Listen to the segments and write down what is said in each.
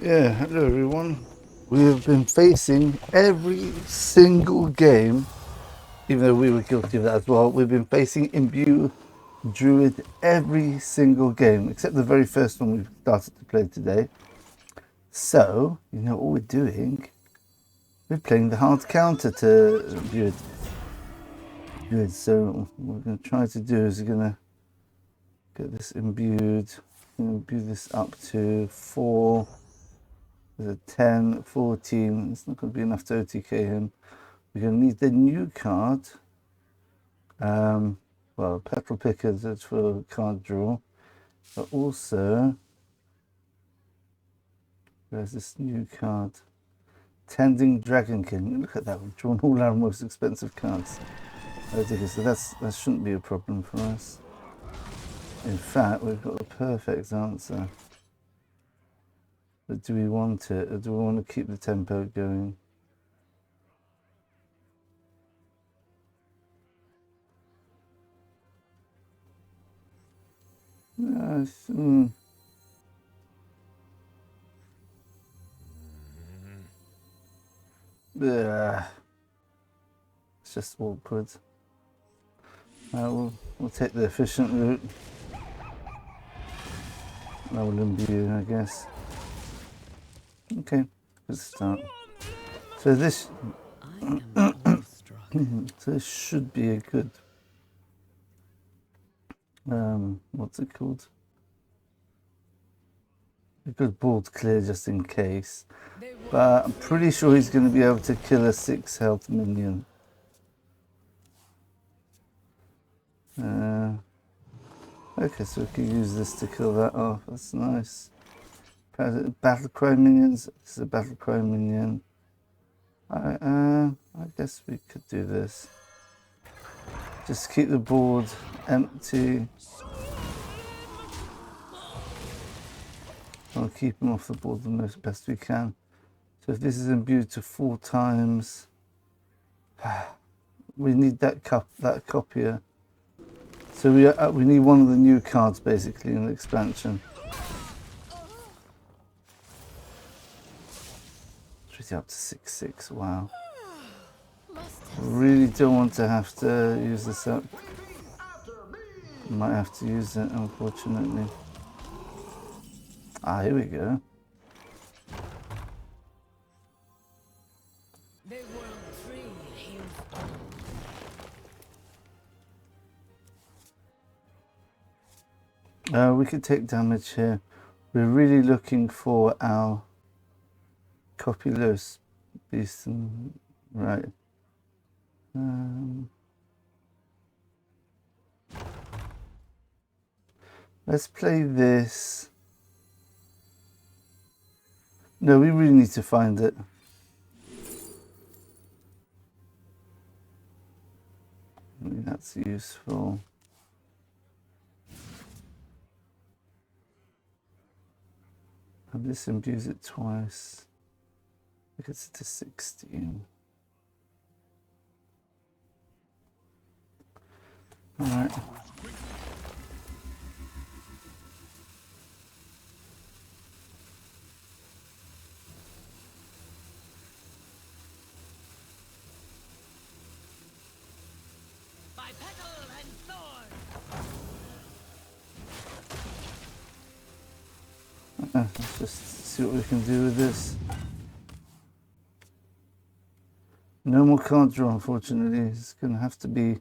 Yeah, hello everyone. We have been facing every single game, even though we were guilty of that as well. We've been facing Imbue Druid every single game, except the very first one we started to play today. So, you know what we're doing? We're playing the hard counter to Druid. So what we're going to try to do is we're going to get this imbued. Imbue this up to 4. There's a 10, 14. It's not going to be enough to OTK him. We're going to need the new card. Well, petrol picker, that's for card draw. But also, there's this new card. Tending Dragonkin. Look at that. We've drawn all our most expensive cards. So that shouldn't be a problem for us. In fact, we've got the perfect answer. But do we want it? Or do we want to keep the tempo going? Yes. It's just awkward. We'll take the efficient route. That will imbue, I guess. Okay, good start. So this, so this should be a good. What's it called? A good board clear just in case. But I'm pretty sure he's going to be able to kill a 6 health minion. Okay, so we can use this to kill that off. That's nice. Battle cry minions. This is a battle cry minion. I guess we could do this. Just keep the board empty. I'll keep them off the board the best we can. So if this is imbued to 4 times, we need that copier. So we need one of the new cards basically in the expansion. It's really up to 6/6. Wow. Really don't want to have to use this up. Might have to use it, unfortunately. Here we go. We could take damage here. We're really looking for our copyless beast, right? Let's play this. No, we really need to find it. Maybe that's useful. And this imbues it twice. It gets it to 16. All right. Let's just see what we can do with this. No more card draw, unfortunately. It's going to have to be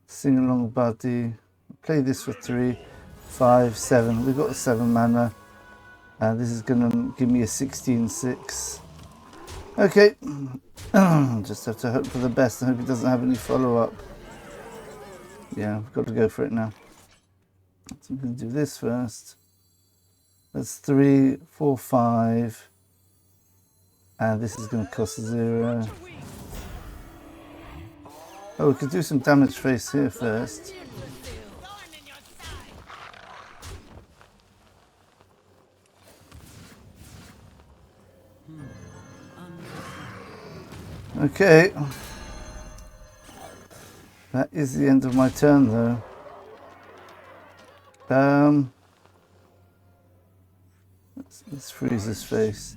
sing along buddy. Play this for 3, 5, 7. We've got 7 mana. This is going to give me a 16/6. Okay. Just have to hope for the best. I hope he doesn't have any follow-up. Yeah, I've got to go for it now. So I'm going to do this first. That's 3, 4, 5. And this is going to cost 0. Oh, we could do some damage face here first. Okay. That is the end of my turn, though. Let's Let's freeze his face.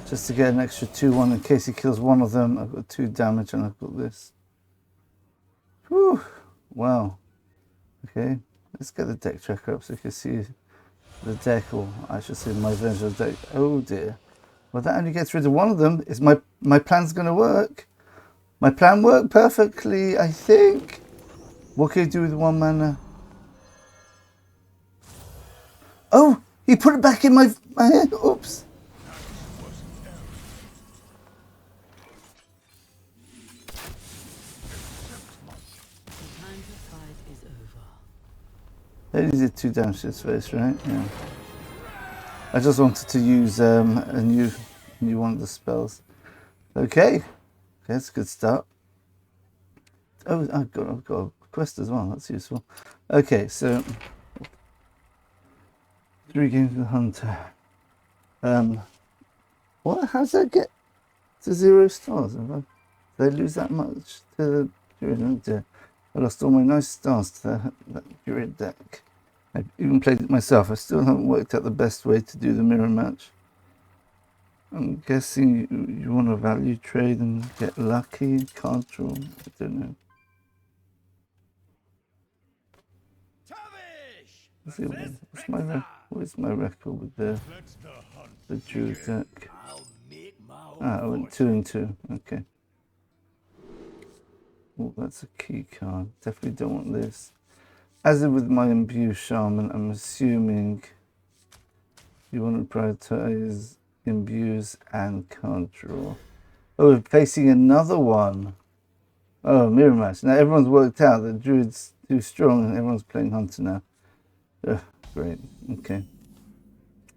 Just to get an extra 2-1 in case he kills one of them. I've got 2 damage and I've got this. Whew. Wow. Okay. Let's get the deck tracker up so you can see the deck, or I should say my version of the deck. Oh dear. Well, that only gets rid of one of them. Is my plan's going to work? My plan worked perfectly, I think. What can you do with 1 mana? Oh, he put it back in my head. Oops. They did 2 damage to his face, right? Yeah. I just wanted to use a new one of the spells. Okay, that's a good start. Oh, I've got a quest as well. That's useful. Okay, so 3 games with Hunter. What? How does that get to 0 stars? Did they lose that much to the Druid? Oh dear. I lost all my nice stars to that Druid deck. I even played it myself. I still haven't worked out the best way to do the mirror match. I'm guessing you want to value trade and get lucky, card draw. I don't know. Let's see, what's my record with the Druid deck? I went 2 and 2. Okay. Oh, that's a key card. Definitely don't want this. As with my Imbue Shaman, I'm assuming you want to prioritize Imbues and card draw. Oh, we're facing another one. Oh, mirror match. Now everyone's worked out that Druid's too strong and everyone's playing Hunter now. Ugh, great. Okay.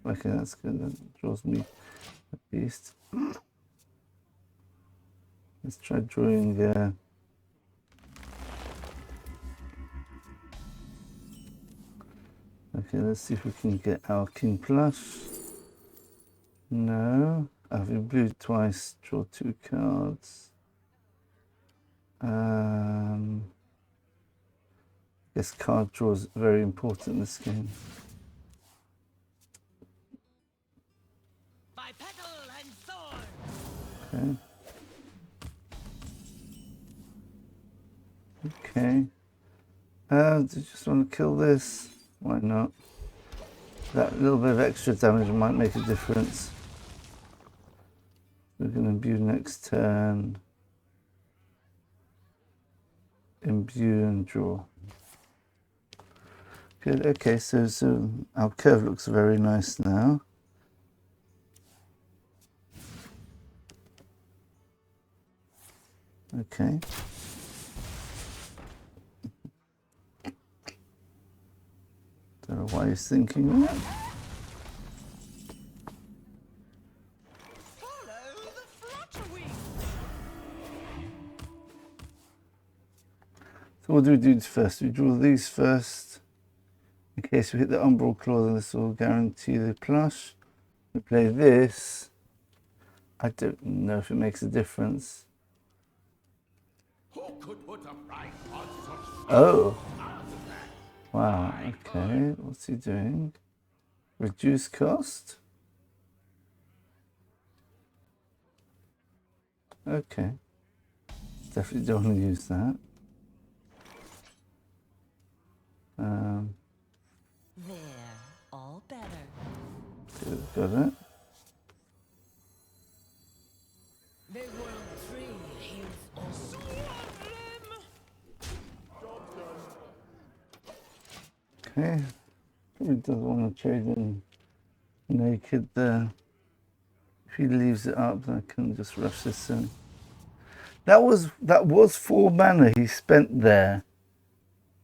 Okay, that's good. That draws me a beast. Let's try drawing... Okay, let's see if we can get our King Plush. No. I've Imbue twice, draw 2 cards. I guess card draw is very important in this game. By petal and sword. Okay. Okay. Do you just want to kill this? Why not? That little bit of extra damage might make a difference. We're going to imbue next turn. Imbue and draw. Good. Okay, so our curve looks very nice now. Okay. Don't know why he's thinking that. So what do we do first? We draw these first. In case we hit the Umbral Claw, this will guarantee the plush. We play this. I don't know if it makes a difference. Oh. Wow, okay. What's he doing? Reduce cost? Okay. Definitely don't want to use that. They're all better. Good, got it. The world tree heals all. Okay. Probably doesn't want to trade in naked there. If he leaves it up, I can just rush this in. That was 4 mana he spent there.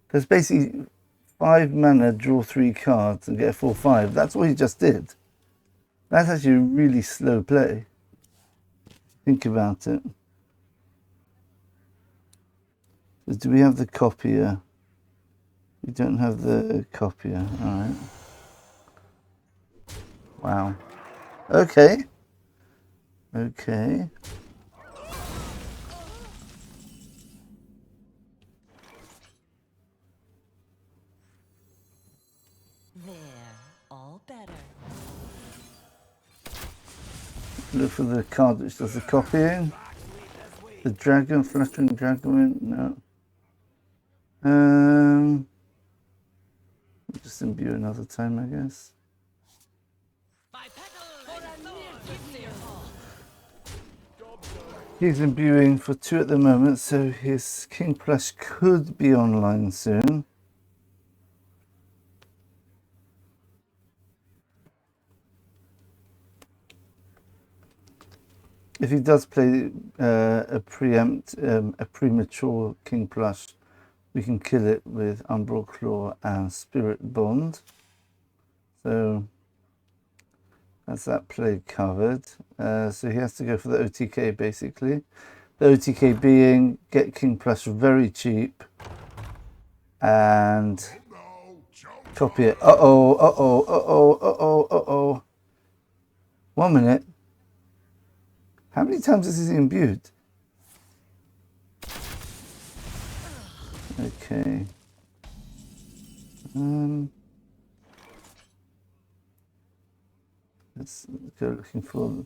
There's basically 5 mana, draw 3 cards and get a 4/5. That's what he just did. That's actually a really slow play. Think about it. So do we have the copier? We don't have the copier. Alright. Wow. Okay. Okay. They're all better. Look for the card which does the copying. The dragon, fluttering dragon. No. Just imbue another time, I guess. He's imbuing for 2 at the moment, so his King Plush could be online soon. If he does play a premature King Plush, we can kill it with Umbral Claw and Spirit Bond. So that's that play covered. So he has to go for the OTK basically. The OTK being get King Plush very cheap and copy it. Uh-oh. 1 minute. How many times is he imbued? Okay. Let's go looking for.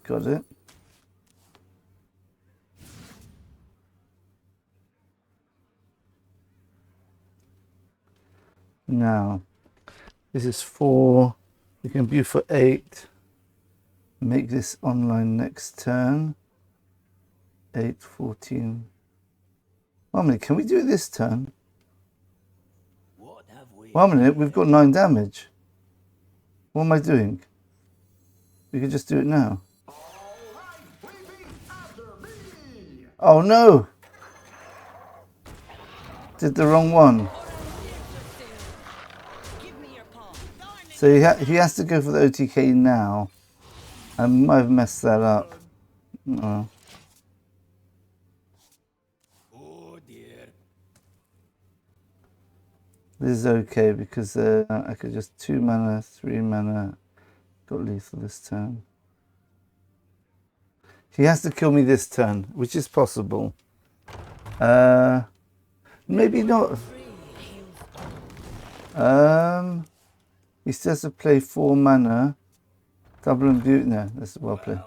Got it. Now, this is 4. We can imbue for 8. Make this online next turn. 8, 14. 1 minute, can we do it this turn? 1 minute, we've got 9 damage. What am I doing? We could just do it now. Oh no! Did the wrong one. So he has to go for the OTK now. I might have messed that up. No. Oh dear. This is okay because I could just 2 mana, 3 mana. Got lethal this turn. He has to kill me this turn, which is possible. Maybe not. He still has to play 4 mana. Double imbue. No, this is well played.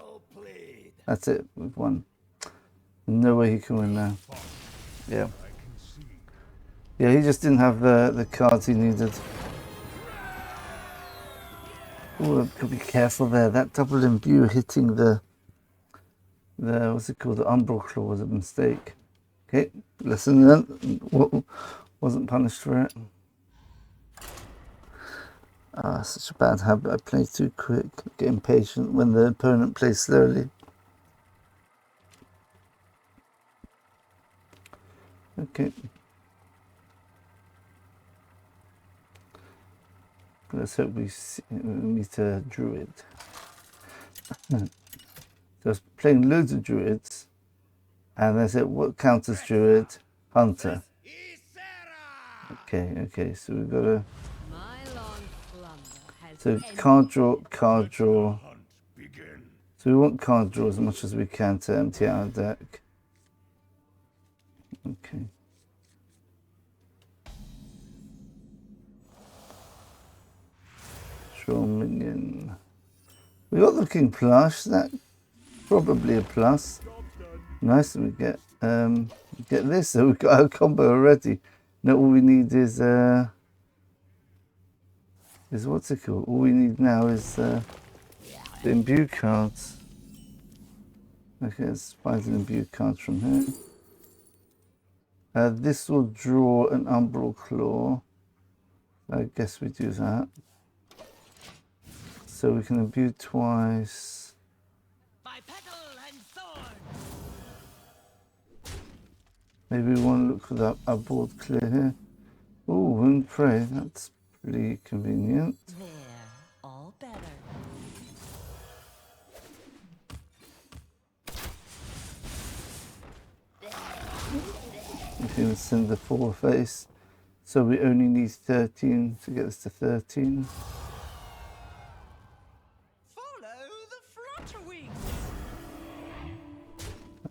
That's it. We've won. No way he can win now. Yeah. Yeah, he just didn't have the cards he needed. Oh, I've got to be careful there. That double imbue hitting the what's it called? The Umbral Claw was a mistake. Okay, lesson learned. Wasn't punished for it. Ah, such a bad habit. I play too quick. Get impatient when the opponent plays slowly. Okay. Let's hope we meet a druid. So I was playing loads of druids, and I said, what counters druid? Hunter. Okay, so we've got to... So card draw. So we want card draw as much as we can to empty out our deck. Okay. Draw minion. We got the King Plush. That probably a plus. Nice. We get this. So we've got our combo already. Now all we need is what's it called? All we need now is the imbue cards. Okay, let's find an imbue card from here. This will draw an Umbral Claw. I guess we do that. So we can imbue twice. Maybe we want to look for our board clear here. Oh, Wound Prey, that's pretty convenient. They're all better. We can send the 4 face. So we only need 13 to get us to 13. Follow the flutterwings.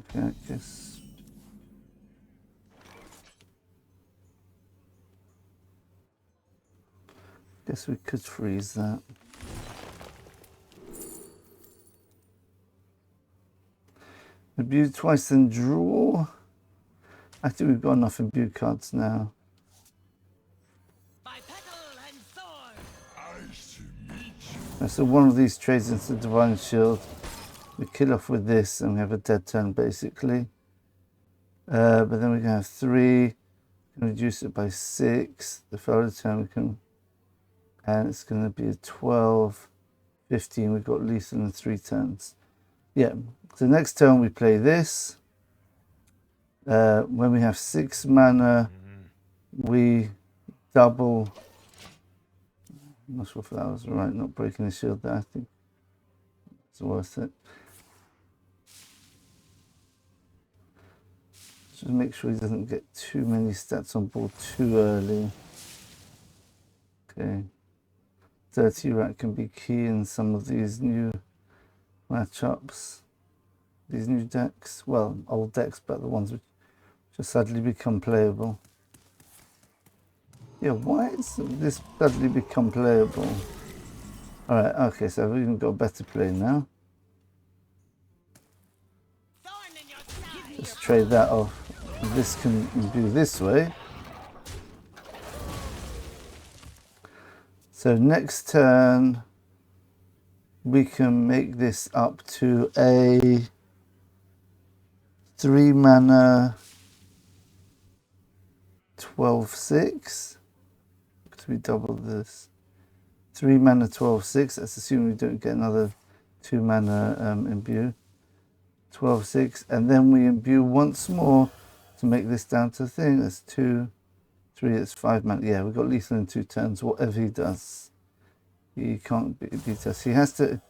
Okay, I guess we could freeze that. Imbue twice and draw. I think we've got enough Imbue cards now. By petal and sword. So one of these trades into Divine Shield. We kill off with this and we have a dead turn basically. But then we can have 3. Can reduce it by 6. The further turn we can, and it's going to be a 12, 15. We've got lethal in 3 turns. Yeah. So next turn we play this. When we have 6 mana, we double. I'm not sure if that was right. Not breaking the shield there. I think it's worth it. Just make sure he doesn't get too many stats on board too early. Okay. Dirty Rat can be key in some of these new matchups. These new decks. Well, old decks, but the ones which just suddenly become playable. Yeah, why is this suddenly become playable? Alright, okay, so we've even got a better play now. Let's trade that off. This can do this way. So next turn we can make this up to a 3 mana 12/6. Because we double this. 3 mana 12/6. That's assuming we don't get another 2 mana imbue. 12/6, and then we imbue once more to make this down to the thing. That's 2, 3, it's 5 mana. Yeah, we've got lethal in 2 turns. Whatever he does, he can't beat us. He has to.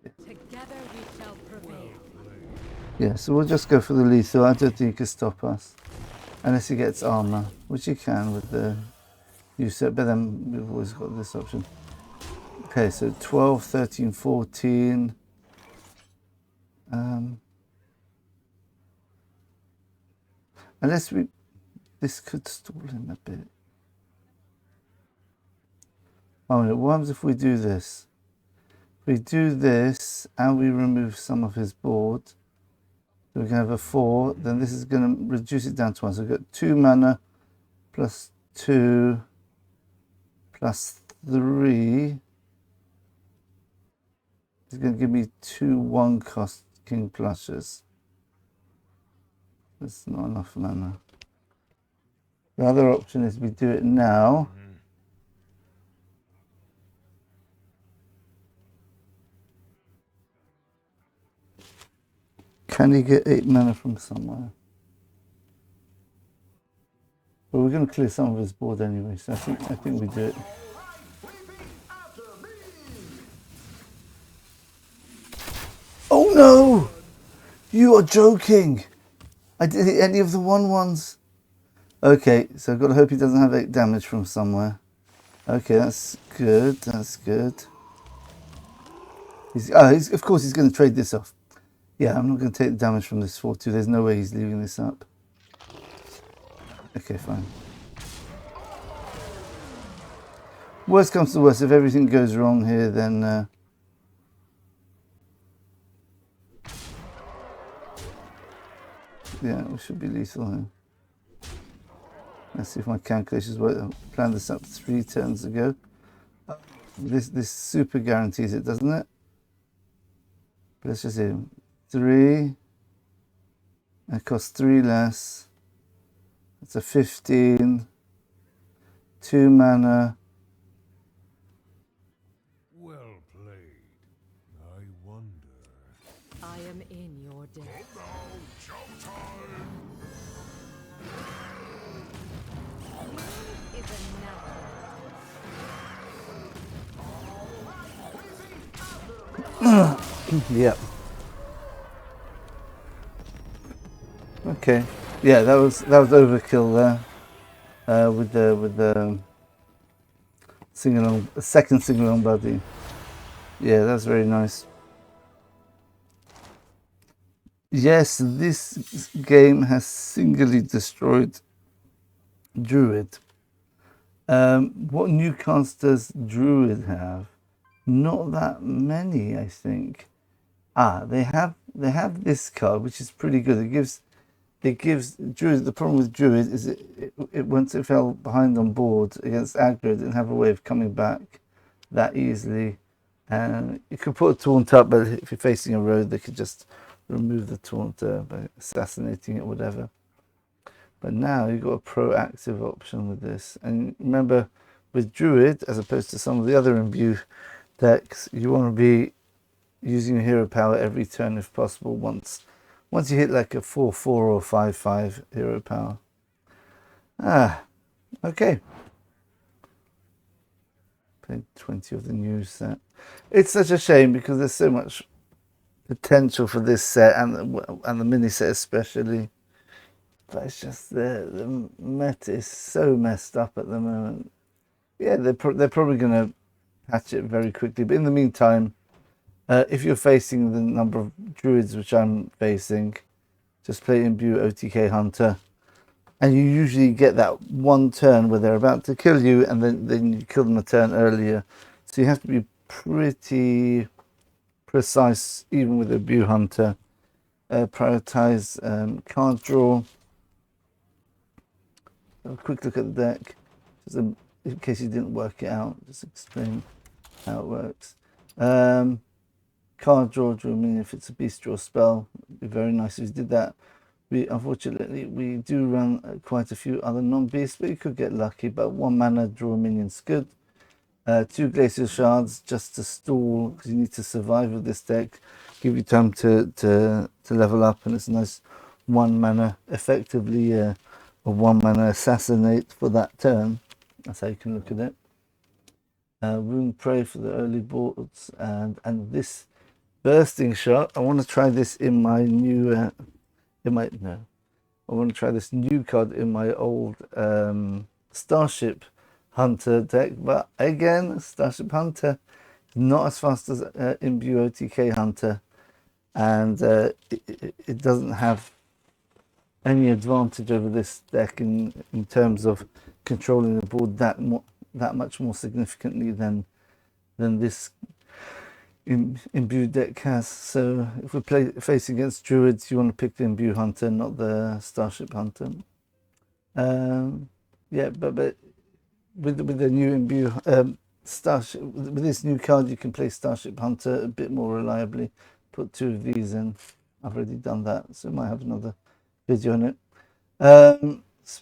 Together we shall prevail. Yeah, so we'll just go for the lethal. I don't think he can stop us. Unless he gets armor, which he can with the usurp, but then we've always got this option. Okay, so 12, 13, 14. Unless we... This could stall him a bit. Oh, no, what happens if we do this? If we do this and we remove some of his board, so we can have a 4, then this is going to reduce it down to 1. So we've got 2 mana plus 2 plus 3. It's going to give me 2 1-cost King Plushes. That's not enough mana. The other option is we do it now. Can he get 8 mana from somewhere? Well, we're going to clear some of his board anyway, so I think we do it. Oh no! You are joking! I didn't hit any of the 1/1s. Okay, so I've got to hope he doesn't have 8 damage from somewhere. Okay, that's good, that's good. Of course he's going to trade this off. Yeah, I'm not going to take the damage from this 4-2. There's no way he's leaving this up. Okay, fine. Worst comes to worst, if everything goes wrong here, then... yeah, we should be lethal here. Let's see if my calculations work. I planned this up 3 turns ago. This super guarantees it, doesn't it? But let's just see. 3. It costs 3 less. It's a 15. 2 mana. Well played. I wonder. I am in your debt. Is a natural. Yep. Okay. Yeah, that was overkill there. With the sing-along, second sing-along buddy. Yeah, that's very nice. Yes, this game has singly destroyed Druid. What new cards does Druid have? Not that many, I think. They have this card, which is pretty good. It gives Druid. The problem with Druid is it once it fell behind on board against aggro, it didn't have a way of coming back that easily. And you could put a taunt up, but if you're facing a road, they could just remove the taunt by assassinating it, whatever. But now you've got a proactive option with this. And remember, with Druid, as opposed to some of the other Imbue decks, you want to be using your hero power every turn if possible. Once you hit like a 4/4 or 5/5 hero power. Okay. Played 20 of the new set. It's such a shame because there's so much potential for this set and the mini set especially. But it's just the meta is so messed up at the moment. Yeah, they're probably going to patch it very quickly. But in the meantime, if you're facing the number of druids which I'm facing, just play Imbue OTK Hunter. And you usually get that one turn where they're about to kill you, and then you kill them a turn earlier. So you have to be pretty precise, even with Imbue Hunter. Prioritize card draw. Have a quick look at the deck, just in case you didn't work it out. Just explain how it works. Card draw, I mean, if it's a beast draw spell, it'd be very nice if you did that. Unfortunately, we do run quite a few other non-beasts, but you could get lucky. But 1 mana, draw a minion's good. 2 glacial shards just to stall, because you need to survive with this deck. Give you time to level up, and it's a nice 1 mana, effectively a 1 mana assassinate for that turn. That's how you can look at it. Wound Prey for the early boards, and this bursting shot. I want to try this in my new. I want to try this new card in my old Starship Hunter deck, but again, Starship Hunter is not as fast as Imbue OTK Hunter, and it doesn't have any advantage over this deck in terms of controlling the board that much more significantly than this Imbue deck has. So if we facing against Druids, you want to pick the Imbue Hunter, not the Starship Hunter. Yeah, but with the new Imbue Starship, with this new card, you can play Starship Hunter a bit more reliably. Put 2 of these in. I've already done that, so I might have another video on it.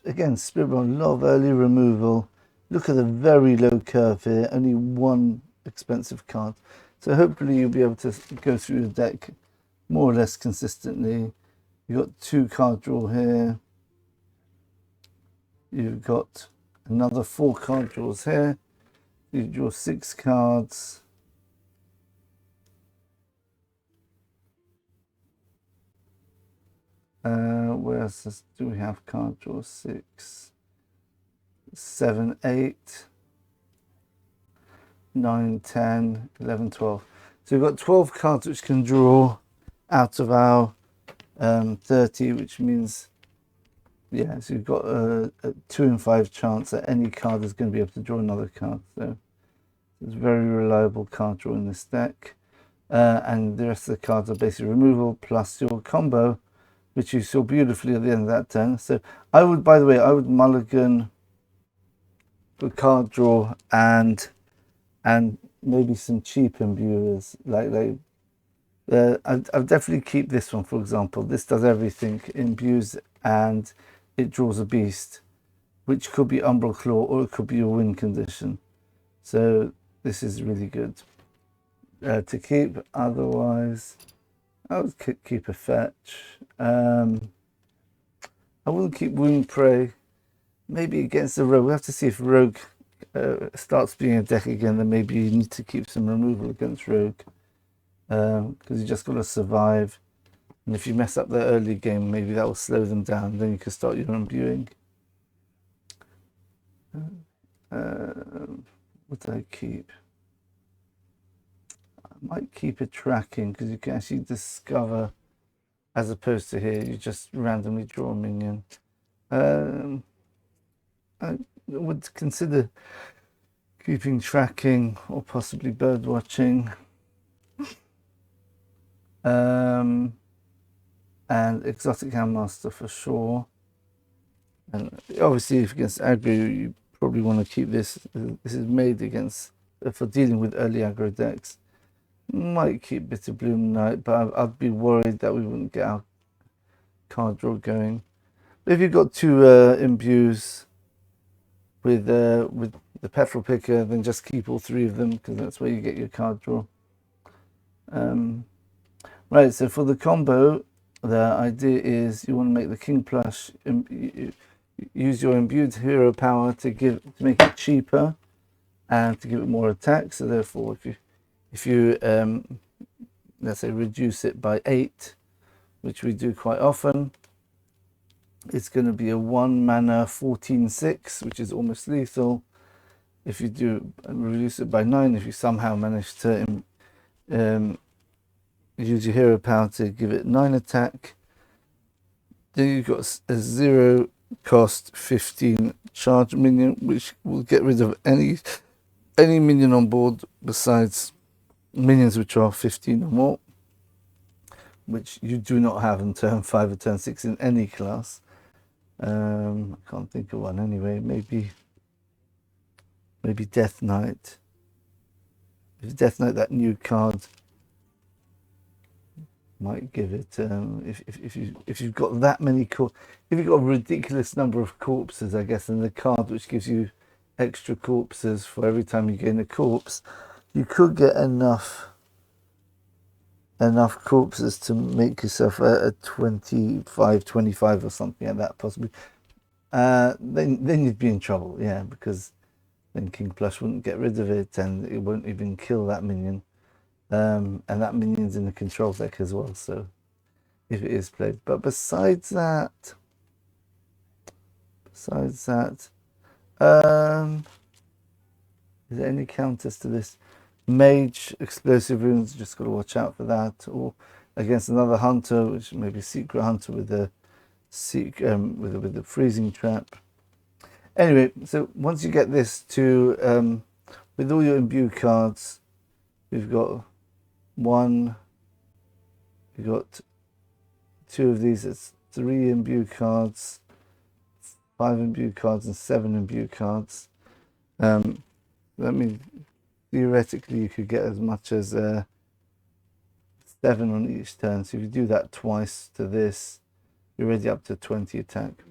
Again, Spirit Bomb, a lot of early removal. Look at the very low curve here. Only 1 expensive card. So hopefully you'll be able to go through the deck more or less consistently. You've got 2 card draw here. You've got another 4 card draws here. You draw 6 cards. Where else do we have card draw? 6, 7, 8. 9, 10, 11, 12. So we've got 12 cards which can draw out of our 30, which means, yeah, so you've got a 2 in 5 chance that any card is going to be able to draw another card. So it's a very reliable card draw in this deck. And the rest of the cards are basically removal plus your combo, which you saw beautifully at the end of that turn. So I would, by the way, I would mulligan for card draw and maybe some cheap imbuers. I'll definitely keep this one, for example. This does everything, imbues, and it draws a beast, which could be Umbral Claw or it could be a win condition. So this is really good to keep. Otherwise, I would keep a fetch. I wouldn't keep Wound Prey. Maybe against the Rogue. We'll have to see if Rogue starts being a deck again, then maybe you need to keep some removal against Rogue, because you just got to survive, and if you mess up the early game, maybe that will slow them down, then you can start your imbuing. What do I keep? I might keep a tracking, because you can actually discover, as opposed to here you just randomly draw a minion. I would consider keeping tracking or possibly bird watching. and Exotic Handmaster for sure. And obviously, if against aggro, you probably want to keep this. This is made against for dealing with early aggro decks. Might keep Bitter Bloom Knight, but I'd be worried that we wouldn't get our card draw going. But if you've got two imbues with the petrol picker, then just keep all three of them, because that's where you get your card draw. Right, so for the combo, the idea is you want to make the King Plush, use your imbued hero power to make it cheaper and to give it more attack. So therefore, if you let's say reduce it by 8, which we do quite often, it's going to be a 1 mana 14/6, which is almost lethal. If you do reduce it by 9, if you somehow manage to use your hero power to give it 9 attack, then you've got a 0 cost 15 charge minion, which will get rid of any minion on board besides minions which are 15 or more, which you do not have in turn 5 or turn 6 in any class. I can't think of one anyway. Maybe Death Knight. If Death Knight, that new card, might give it. If you've got that many if you've got a ridiculous number of corpses, I guess, and the card which gives you extra corpses for every time you gain a corpse, you could get enough corpses to make yourself a 25 or something like that, possibly. Then you'd be in trouble, yeah, because then King Plush wouldn't get rid of it, and it won't even kill that minion. And that minion's in the control deck as well, so if it is played. But besides that, is there any counters to this? Mage, explosive runes, just got to watch out for that. Or against another hunter, which may be secret hunter with the with the freezing trap. Anyway, so once you get this to with all your imbue cards, you've got you've got 2 of these. It's 3 imbue cards, 5 imbue cards, and 7 imbue cards. That means theoretically you could get as much as 7 on each turn. So if you do that twice to this, you're already up to 20 attack,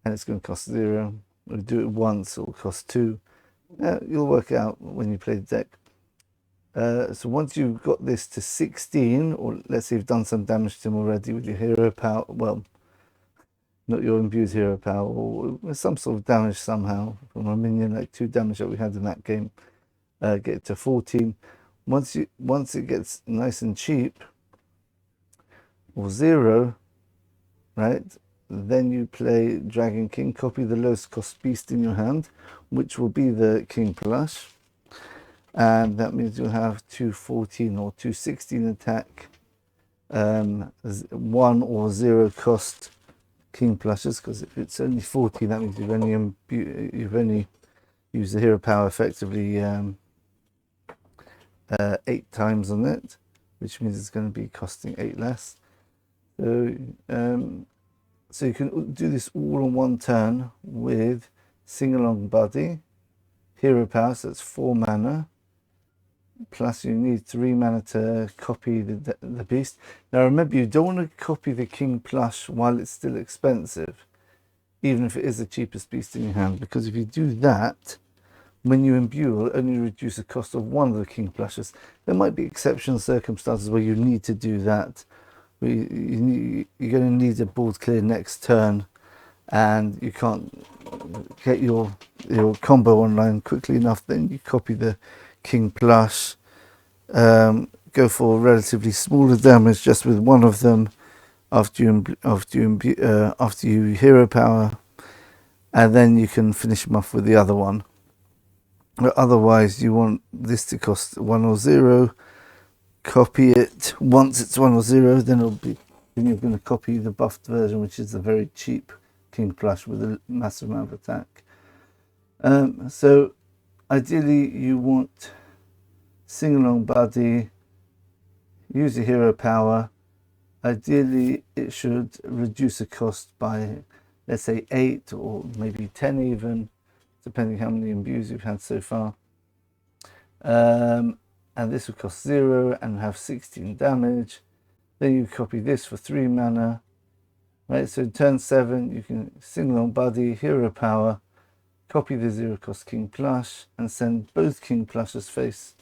and it's going to cost 0. Or do it once, it'll cost 2. You'll work out when you play the deck. So once you've got this to 16, or let's say you've done some damage to him already with your hero power, well, not your imbued hero power, or some sort of damage somehow from a minion, like 2 damage that we had in that game, get it to 14. Once it gets nice and cheap, or 0, right, then you play Dragonkin, copy the lowest cost beast in your hand, which will be the King Plush. And that means you'll have 214 or 216 attack, 1 or 0 cost King Plushes, because if it's only 40, that means you've only used the hero power effectively 8 times on it, which means it's going to be costing 8 less. So you can do this all on one turn with Sing Along Buddy, hero power, so it's 4 mana. Plus you need 3 mana to copy the beast. Now remember, you don't want to copy the King Plush while it's still expensive, even if it is the cheapest beast in your hand, because if you do that, when you imbue, it'll only reduce the cost of one of the King Plushes. There might be exceptional circumstances where you need to do that. You're going to need a board clear next turn, and you can't get your combo online quickly enough. Then you copy the King Plush, go for relatively smaller damage just with one of them after you hero power, and then you can finish them off with the other one. But otherwise, you want this to cost 1 or 0. Copy it once it's 1 or 0, then you're going to copy the buffed version, which is a very cheap King Plush with a massive amount of attack. So ideally you want Sing Along Buddy, use a hero power. Ideally, it should reduce the cost by, let's say, 8 or maybe 10 even, depending how many imbues you've had so far. And this will cost 0 and have 16 damage. Then you copy this for 3 mana. Right, so turn 7, you can single on body, hero power, copy the 0 cost King Plush, and send both King Plush's face.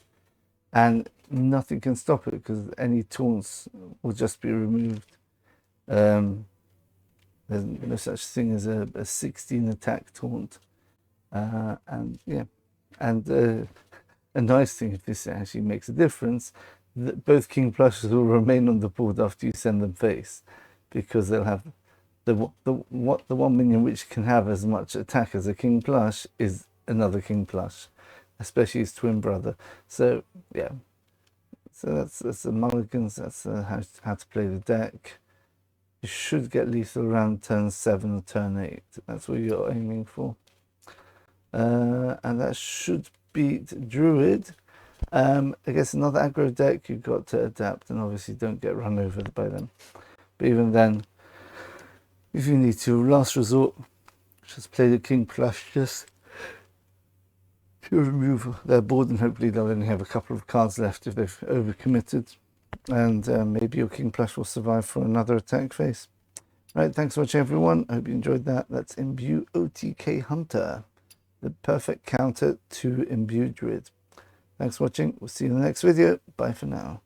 And nothing can stop it because any taunts will just be removed. There's no such thing as a 16 attack taunt. And yeah, and a nice thing, if this actually makes a difference, that both King Plushes will remain on the board after you send them face, because they'll have the one minion which can have as much attack as a King Plush is another King Plush, especially his twin brother. So yeah, so that's the mulligans. That's how to play the deck. You should get lethal around turn 7 or turn 8. That's what you're aiming for, and that should beat Druid. I guess another aggro deck, you've got to adapt and obviously don't get run over by them. But even then, if you need to, last resort, just play the King Plush just to remove their board, and hopefully they'll only have a couple of cards left if they've overcommitted, and maybe your King Plush will survive for another attack phase. Right, thanks for watching everyone. I hope you enjoyed that. That's Imbue OTK Hunter, the perfect counter to Imbue Druid. Thanks for watching. We'll see you in the next video. Bye for now.